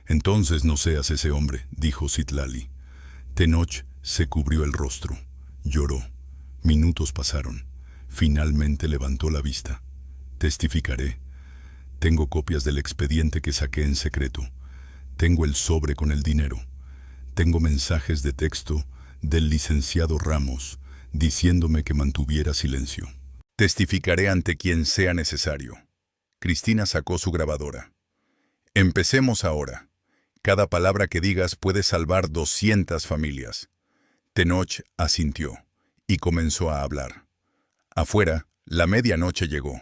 Entonces no seas ese hombre, dijo Citlali. Tenoch se cubrió el rostro. Lloró. Minutos pasaron. Finalmente levantó la vista. Testificaré. Tengo copias del expediente que saqué en secreto. Tengo el sobre con el dinero. Tengo mensajes de texto del licenciado Ramos diciéndome que mantuviera silencio. Testificaré ante quien sea necesario. Cristina sacó su grabadora. Empecemos ahora. Cada palabra que digas puede salvar 200 familias. Tenoch asintió y comenzó a hablar. Afuera, la medianoche llegó.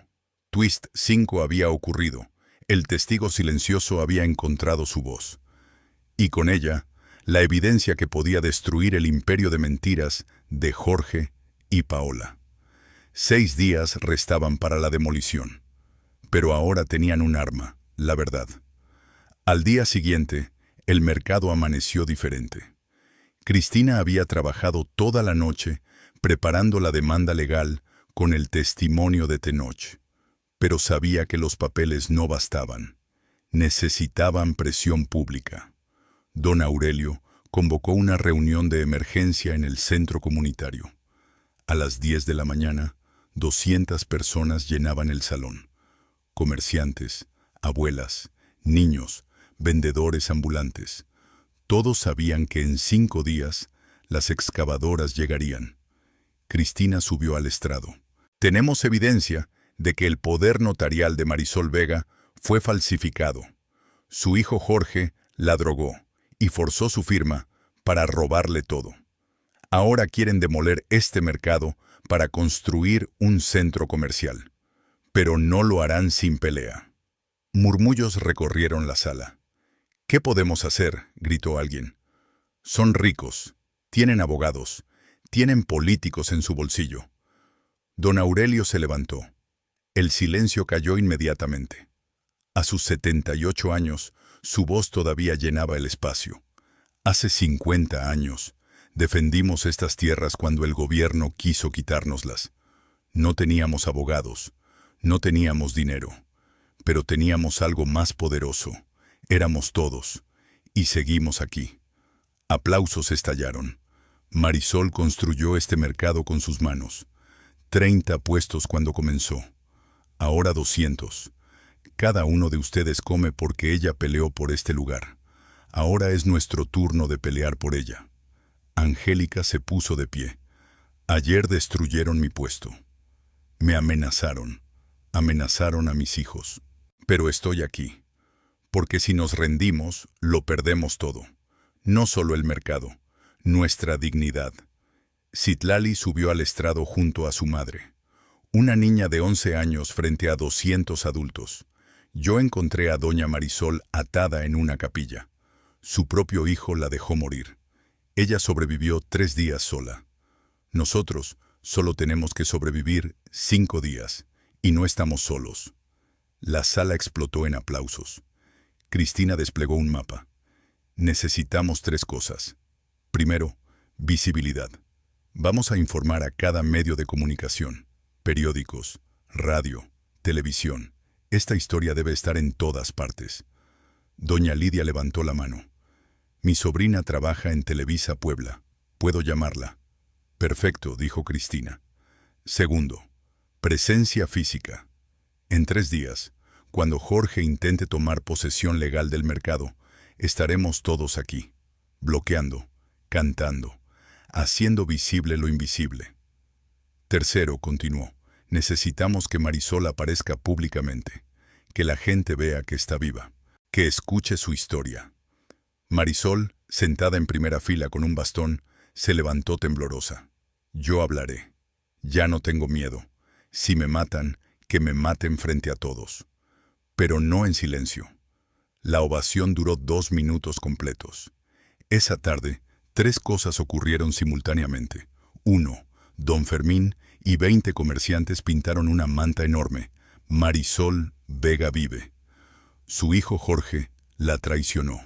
Twist 5 había ocurrido. El testigo silencioso había encontrado su voz. Y con ella, la evidencia que podía destruir el imperio de mentiras de Jorge y Paola. 6 días restaban para la demolición. Pero ahora tenían un arma, la verdad. Al día siguiente, el mercado amaneció diferente. Cristina había trabajado toda la noche preparando la demanda legal con el testimonio de Tenoch, pero sabía que los papeles no bastaban. Necesitaban presión pública. Don Aurelio convocó una reunión de emergencia en el centro comunitario. A las 10 de la mañana, 200 personas llenaban el salón. Comerciantes, abuelas, niños, vendedores ambulantes. Todos sabían que en 5 días las excavadoras llegarían. Cristina subió al estrado. Tenemos evidencia de que el poder notarial de Marisol Vega fue falsificado. Su hijo Jorge la drogó y forzó su firma para robarle todo. Ahora quieren demoler este mercado para construir un centro comercial. Pero no lo harán sin pelea. Murmullos recorrieron la sala. ¿Qué podemos hacer?, gritó alguien. Son ricos, tienen abogados, tienen políticos en su bolsillo. Don Aurelio se levantó. El silencio cayó inmediatamente. A sus 78 años, su voz todavía llenaba el espacio. Hace 50 años, defendimos estas tierras cuando el gobierno quiso quitárnoslas. No teníamos abogados, no teníamos dinero, pero teníamos algo más poderoso. Éramos todos, y seguimos aquí. Aplausos estallaron. Marisol construyó este mercado con sus manos. 30 puestos cuando comenzó. Ahora 200. Cada uno de ustedes come porque ella peleó por este lugar. Ahora es nuestro turno de pelear por ella. Angélica se puso de pie. Ayer destruyeron mi puesto. Me amenazaron. Amenazaron a mis hijos. Pero estoy aquí. Porque si nos rendimos, lo perdemos todo. No solo el mercado, nuestra dignidad. Citlali subió al estrado junto a su madre. Una niña de 11 años frente a 200 adultos. Yo encontré a doña Marisol atada en una capilla. Su propio hijo la dejó morir. Ella sobrevivió 3 días sola. Nosotros solo tenemos que sobrevivir 5 días, y no estamos solos. La sala explotó en aplausos. Cristina desplegó un mapa. Necesitamos 3 cosas. Primero, visibilidad. Vamos a informar a cada medio de comunicación, periódicos, radio, televisión. Esta historia debe estar en todas partes. Doña Lidia levantó la mano. Mi sobrina trabaja en Televisa Puebla. ¿Puedo llamarla? Perfecto, dijo Cristina. Segundo, presencia física. En 3 días, cuando Jorge intente tomar posesión legal del mercado, estaremos todos aquí, bloqueando, cantando, haciendo visible lo invisible. Tercero, continuó, necesitamos que Marisol aparezca públicamente, que la gente vea que está viva, que escuche su historia. Marisol, sentada en primera fila con un bastón, se levantó temblorosa. Yo hablaré. Ya no tengo miedo. Si me matan, que me maten frente a todos. Pero no en silencio. La ovación duró 2 minutos completos. Esa tarde, 3 cosas ocurrieron simultáneamente. 1. Don Fermín y 20 comerciantes pintaron una manta enorme. Marisol Vega vive. Su hijo Jorge la traicionó.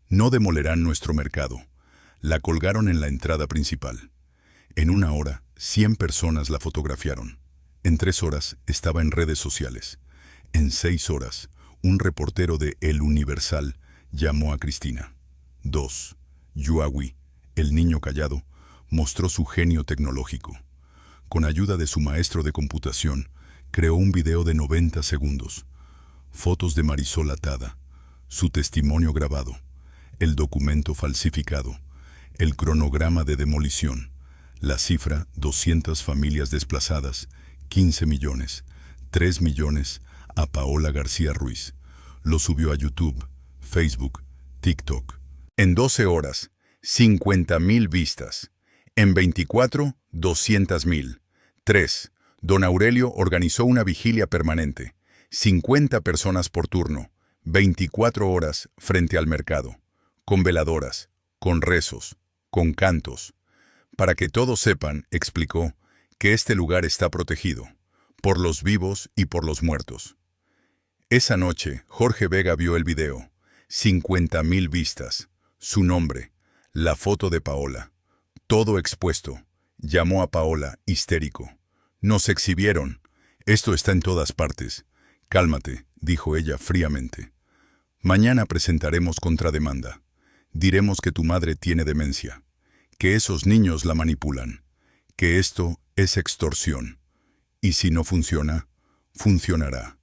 No demolerán nuestro mercado. La colgaron en la entrada principal. En 1 hora, 100 personas la fotografiaron. En 3 horas estaba en redes sociales. En 6 horas, un reportero de El Universal llamó a Cristina. 2. Yuawi, el niño callado, mostró su genio tecnológico. Con ayuda de su maestro de computación, creó un video de 90 segundos. Fotos de Marisol atada, su testimonio grabado, el documento falsificado, el cronograma de demolición, la cifra 200 familias desplazadas, 15 millones, 3 millones a Paola García Ruiz. Lo subió a YouTube, Facebook, TikTok. En 12 horas, 50,000 vistas. En 24, 200,000. 3. Don Aurelio organizó una vigilia permanente. 50 personas por turno, 24 horas frente al mercado. Con veladoras, con rezos, con cantos. Para que todos sepan, explicó, que este lugar está protegido, por los vivos y por los muertos. Esa noche, Jorge Vega vio el video. 50,000 vistas. Su nombre, la foto de Paola. Todo expuesto. Llamó a Paola, histérico. Nos exhibieron. Esto está en todas partes. Cálmate, dijo ella fríamente. Mañana presentaremos contrademanda. Diremos que tu madre tiene demencia, que esos niños la manipulan, que esto es extorsión. Y si no funciona, funcionará.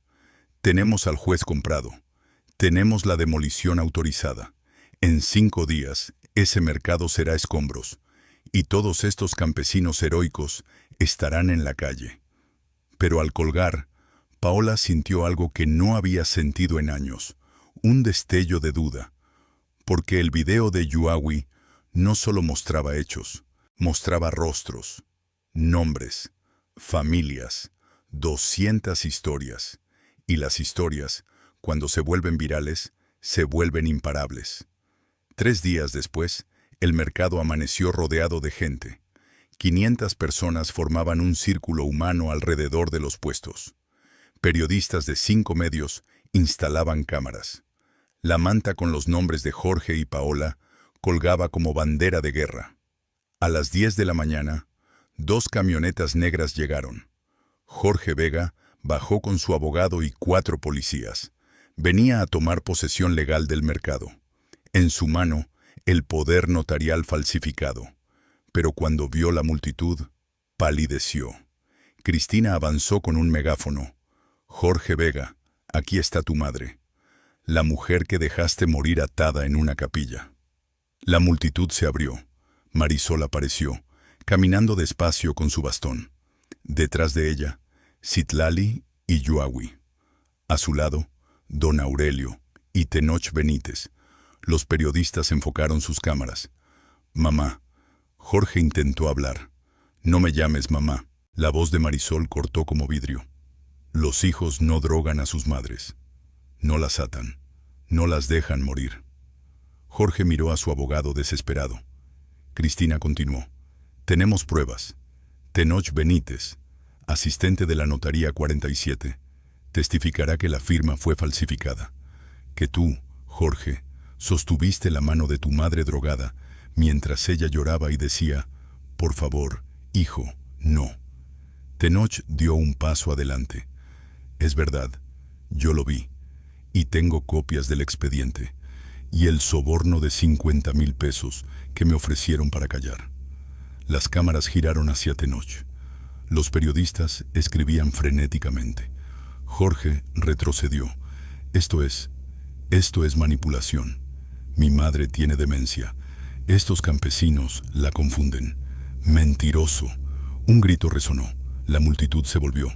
Tenemos al juez comprado. Tenemos la demolición autorizada. En 5 días, ese mercado será escombros. Y todos estos campesinos heroicos estarán en la calle. Pero al colgar, Paola sintió algo que no había sentido en años, un destello de duda, porque el video de Yuawi no solo mostraba hechos, mostraba rostros, nombres, familias, 200 historias, y las historias, cuando se vuelven virales, se vuelven imparables. 3 días después, el mercado amaneció rodeado de gente. 500 personas formaban un círculo humano alrededor de los puestos. Periodistas de 5 medios instalaban cámaras. La manta con los nombres de Jorge y Paola colgaba como bandera de guerra. A las 10 de la mañana, 2 camionetas negras llegaron. Jorge Vega bajó con su abogado y 4 policías. Venía a tomar posesión legal del mercado. En su mano, el poder notarial falsificado. Pero cuando vio la multitud, palideció. Cristina avanzó con un megáfono. Jorge Vega, aquí está tu madre. La mujer que dejaste morir atada en una capilla. La multitud se abrió. Marisol apareció, caminando despacio con su bastón. Detrás de ella, Citlali y Yuawi. A su lado, Don Aurelio y Tenoch Benítez. Los periodistas enfocaron sus cámaras. Mamá. Jorge intentó hablar. No me llames mamá. La voz de Marisol cortó como vidrio. Los hijos no drogan a sus madres. No las atan. No las dejan morir. Jorge miró a su abogado desesperado. Cristina continuó. Tenemos pruebas. Tenoch Benítez, asistente de la Notaría 47, testificará que la firma fue falsificada. Que tú, Jorge, sostuviste la mano de tu madre drogada mientras ella lloraba y decía, por favor, hijo, no. Tenoch dio un paso adelante. Es verdad, yo lo vi, y tengo copias del expediente, y el soborno de 50,000 pesos que me ofrecieron para callar. Las cámaras giraron hacia Tenoch. Los periodistas escribían frenéticamente. Jorge retrocedió. Esto es manipulación. Mi madre tiene demencia. Estos campesinos la confunden. Mentiroso. Un grito resonó. La multitud se volvió.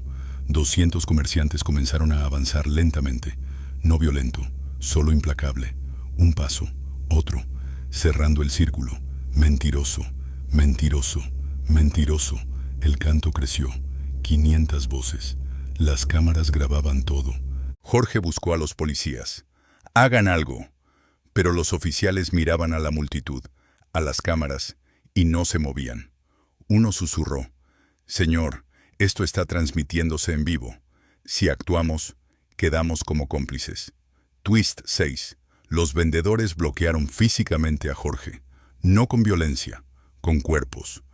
200 comerciantes comenzaron a avanzar lentamente. No violento, solo implacable. Un paso, otro, cerrando el círculo. Mentiroso, mentiroso, mentiroso. El canto creció. 500 voces. Las cámaras grababan todo. Jorge buscó a los policías. Hagan algo. Pero los oficiales miraban a la multitud, a las cámaras, y no se movían. Uno susurró. Señor, esto está transmitiéndose en vivo. Si actuamos, quedamos como cómplices. Twist 6. Los vendedores bloquearon físicamente a Jorge. No con violencia, con cuerpos.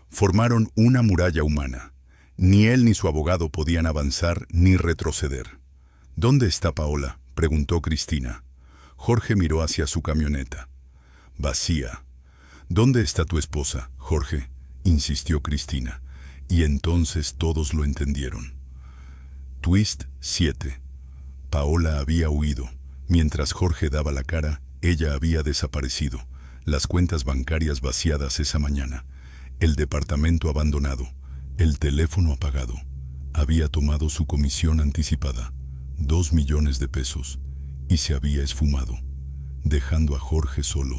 Formaron una muralla humana. Ni él ni su abogado podían avanzar ni retroceder. ¿Dónde está Paola?, preguntó Cristina. Jorge miró hacia su camioneta. Vacía. ¿Dónde está tu esposa, Jorge?, insistió Cristina. Y entonces todos lo entendieron. Twist 7. Paola había huido. Mientras Jorge daba la cara, ella había desaparecido. Las cuentas bancarias vaciadas esa mañana. El departamento abandonado. El teléfono apagado. Había tomado su comisión anticipada. 2 millones de pesos. Y se había esfumado, dejando a Jorge solo,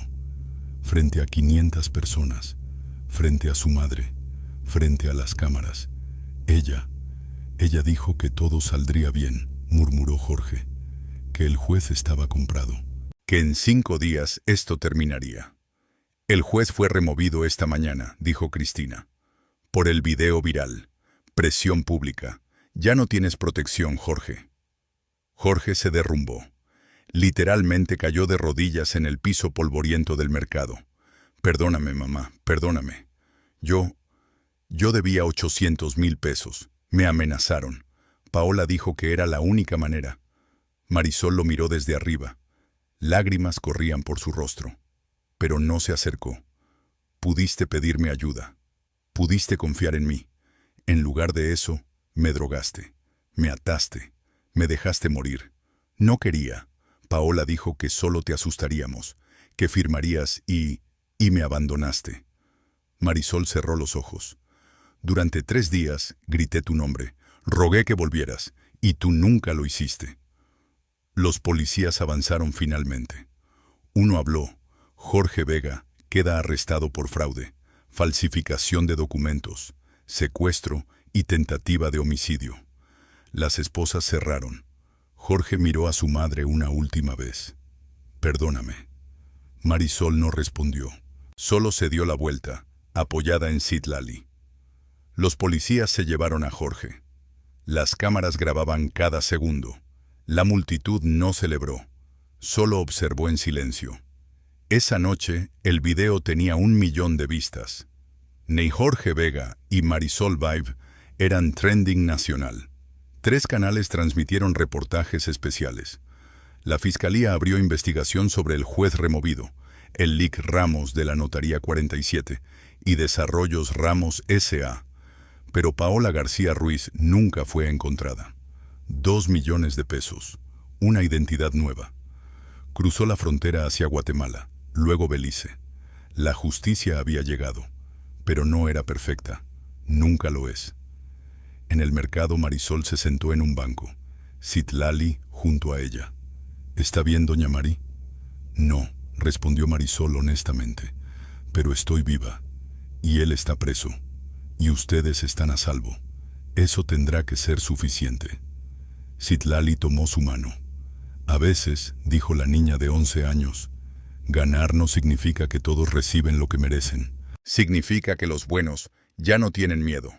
frente a 500 personas, frente a su madre, frente a las cámaras. Ella dijo que todo saldría bien, murmuró Jorge, que el juez estaba comprado. Que en 5 días esto terminaría. El juez fue removido esta mañana, dijo Cristina. Por el video viral. Presión pública. Ya no tienes protección, Jorge. Jorge se derrumbó. Literalmente cayó de rodillas en el piso polvoriento del mercado. Perdóname, mamá, perdóname. Yo debía 800,000 pesos. Me amenazaron. Paola dijo que era la única manera. Marisol lo miró desde arriba. Lágrimas corrían por su rostro. Pero no se acercó. Pudiste pedirme ayuda. Pudiste confiar en mí. En lugar de eso, Me drogaste, me ataste, me dejaste morir. No quería. Paola dijo que solo te asustaríamos, que firmarías y me abandonaste. Marisol cerró los ojos. Durante 3 días grité tu nombre, rogué que volvieras, y tú nunca lo hiciste. Los policías avanzaron finalmente. Uno habló. Jorge Vega queda arrestado por fraude, falsificación de documentos, secuestro y tentativa de homicidio. Las esposas cerraron. Jorge miró a su madre una última vez. Perdóname. Marisol no respondió. Solo se dio la vuelta, apoyada en Citlali. Los policías se llevaron a Jorge. Las cámaras grababan cada segundo. La multitud no celebró, solo observó en silencio. Esa noche, el video tenía 1 millón de vistas. Ni Jorge Vega y Marisol Vive eran trending nacional. 3 canales transmitieron reportajes especiales. La Fiscalía abrió investigación sobre el juez removido, el Lic Ramos de la Notaría 47 y Desarrollos Ramos S.A., pero Paola García Ruiz nunca fue encontrada. 2 millones de pesos, una identidad nueva. Cruzó la frontera hacia Guatemala, luego Belice. La justicia había llegado, pero no era perfecta, nunca lo es. En el mercado Marisol se sentó en un banco, Citlali junto a ella. ¿Está bien, doña Mari? No, respondió Marisol honestamente, pero estoy viva, y él está preso. Y ustedes están a salvo. Eso tendrá que ser suficiente. Citlali tomó su mano. A veces, dijo la niña de 11 años, ganar no significa que todos reciben lo que merecen. Significa que los buenos ya no tienen miedo.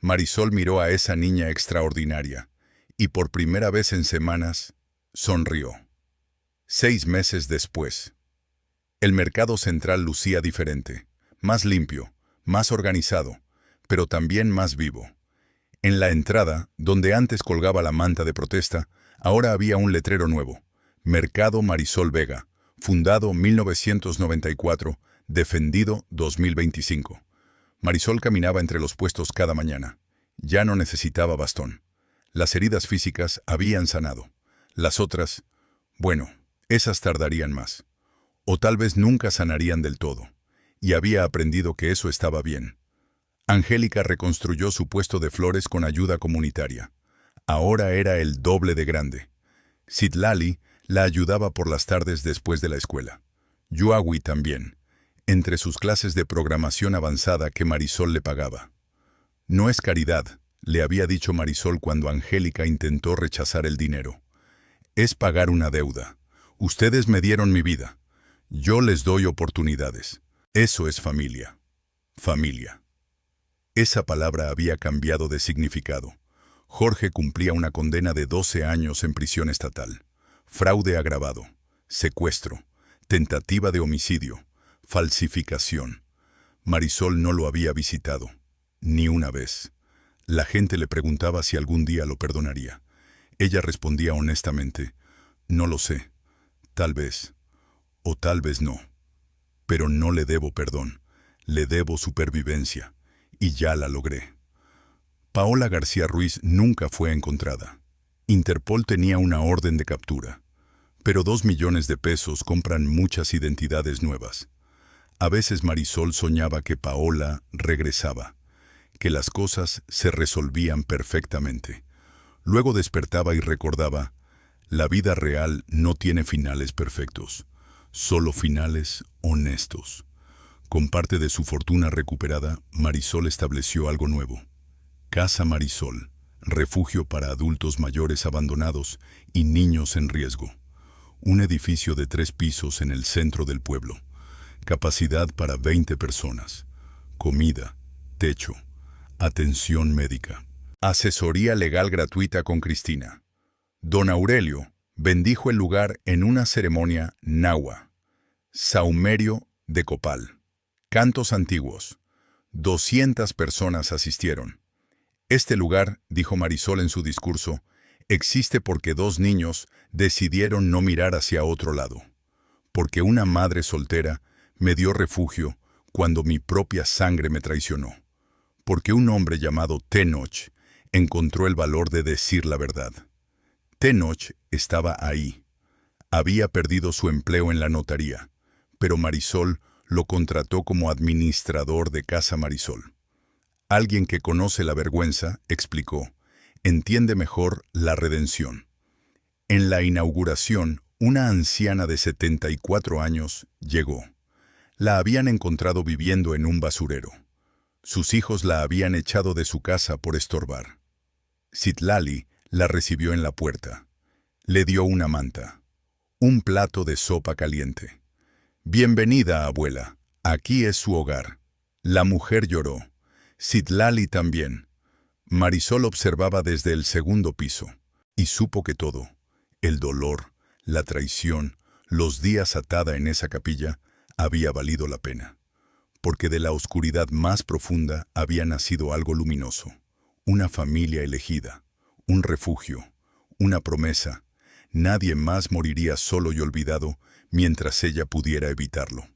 Marisol miró a esa niña extraordinaria y por primera vez en semanas sonrió. 6 meses después. El mercado central lucía diferente, más limpio, más organizado, pero también más vivo. En la entrada, donde antes colgaba la manta de protesta, ahora había un letrero nuevo. Mercado Marisol Vega, fundado 1994, defendido 2025. Marisol caminaba entre los puestos cada mañana. Ya no necesitaba bastón. Las heridas físicas habían sanado. Las otras, bueno, esas tardarían más. O tal vez nunca sanarían del todo. Y había aprendido que eso estaba bien. Angélica reconstruyó su puesto de flores con ayuda comunitaria. Ahora era el doble de grande. Citlali la ayudaba por las tardes después de la escuela. Yuawi también, entre sus clases de programación avanzada que Marisol le pagaba. No es caridad, le había dicho Marisol cuando Angélica intentó rechazar el dinero. Es pagar una deuda. Ustedes me dieron mi vida. Yo les doy oportunidades. Eso es familia. Familia. Esa palabra había cambiado de significado. Jorge cumplía una condena de 12 años en prisión estatal. Fraude agravado, secuestro, tentativa de homicidio, falsificación. Marisol no lo había visitado, ni una vez. La gente le preguntaba si algún día lo perdonaría. Ella respondía honestamente, no lo sé, tal vez, o tal vez no. Pero no le debo perdón, le debo supervivencia. Y ya la logré. Paola García Ruiz nunca fue encontrada. Interpol tenía una orden de captura. Pero 2 millones de pesos compran muchas identidades nuevas. A veces Marisol soñaba que Paola regresaba, que las cosas se resolvían perfectamente. Luego despertaba y recordaba, la vida real no tiene finales perfectos, solo finales honestos. Con parte de su fortuna recuperada, Marisol estableció algo nuevo. Casa Marisol, refugio para adultos mayores abandonados y niños en riesgo. Un edificio de 3 pisos en el centro del pueblo. Capacidad para 20 personas. Comida, techo, atención médica. Asesoría legal gratuita con Cristina. Don Aurelio bendijo el lugar en una ceremonia nahua. Saumerio de copal. Cantos antiguos. 200 personas asistieron. Este lugar, dijo Marisol en su discurso, existe porque 2 niños decidieron no mirar hacia otro lado. Porque una madre soltera me dio refugio cuando mi propia sangre me traicionó. Porque un hombre llamado Tenoch encontró el valor de decir la verdad. Tenoch estaba ahí. Había perdido su empleo en la notaría, pero Marisol lo contrató como administrador de Casa Marisol. Alguien que conoce la vergüenza, explicó, entiende mejor la redención. En la inauguración, una anciana de 74 años llegó. La habían encontrado viviendo en un basurero. Sus hijos la habían echado de su casa por estorbar. Citlali la recibió en la puerta. Le dio una manta, un plato de sopa caliente. «Bienvenida, abuela. Aquí es su hogar». La mujer lloró. Citlali también. Marisol observaba desde el segundo piso y supo que todo, el dolor, la traición, los días atada en esa capilla, había valido la pena. Porque de la oscuridad más profunda había nacido algo luminoso, una familia elegida, un refugio, una promesa. Nadie más moriría solo y olvidado mientras ella pudiera evitarlo.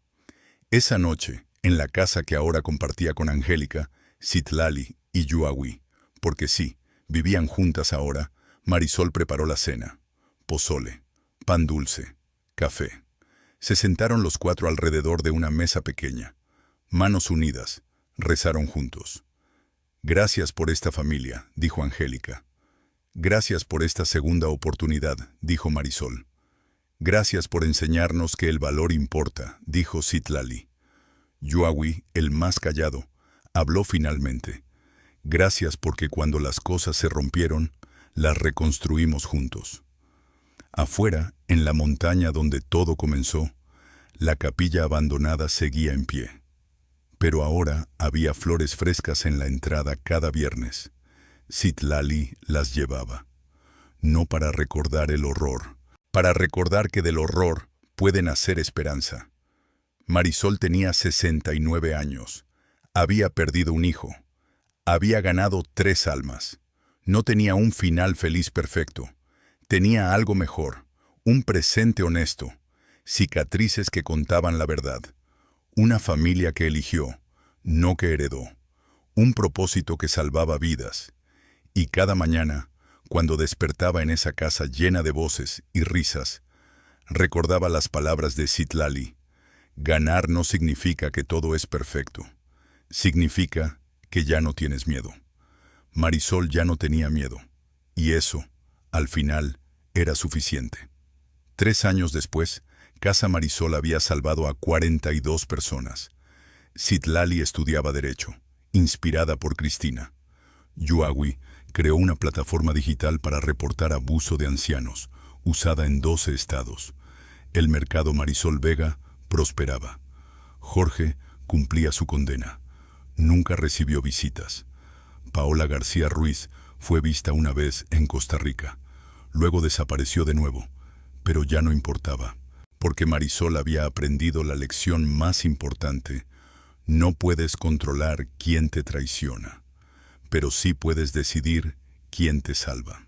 Esa noche, en la casa que ahora compartía con Angélica, Citlali y Yuawi, porque sí, vivían juntas ahora, Marisol preparó la cena. Pozole, pan dulce, café. Se sentaron los cuatro alrededor de una mesa pequeña. Manos unidas, rezaron juntos. «Gracias por esta familia», dijo Angélica. «Gracias por esta segunda oportunidad», dijo Marisol. «Gracias por enseñarnos que el valor importa», dijo Citlali. Yuawi, el más callado, habló finalmente. «Gracias porque cuando las cosas se rompieron, las reconstruimos juntos». Afuera, en la montaña donde todo comenzó, la capilla abandonada seguía en pie. Pero ahora había flores frescas en la entrada cada viernes. Citlali las llevaba. No para recordar el horror, para recordar que del horror puede nacer esperanza. Marisol tenía 69 años. Había perdido un hijo. Había ganado 3 almas. No tenía un final feliz perfecto. Tenía algo mejor, un presente honesto, cicatrices que contaban la verdad, una familia que eligió, no que heredó, un propósito que salvaba vidas. Y cada mañana, cuando despertaba en esa casa llena de voces y risas, recordaba las palabras de Citlali. Ganar no significa que todo es perfecto. Significa que ya no tienes miedo. Marisol ya no tenía miedo. Y eso, al final, era suficiente. 3 años después, Casa Marisol había salvado a 42 personas. Citlali estudiaba Derecho, inspirada por Cristina. Yuawi creó una plataforma digital para reportar abuso de ancianos, usada en 12 estados. El mercado Marisol Vega prosperaba. Jorge cumplía su condena. Nunca recibió visitas. Paola García Ruiz fue vista una vez en Costa Rica. Luego desapareció de nuevo, pero ya no importaba, porque Marisol había aprendido la lección más importante. No puedes controlar quién te traiciona, pero sí puedes decidir quién te salva.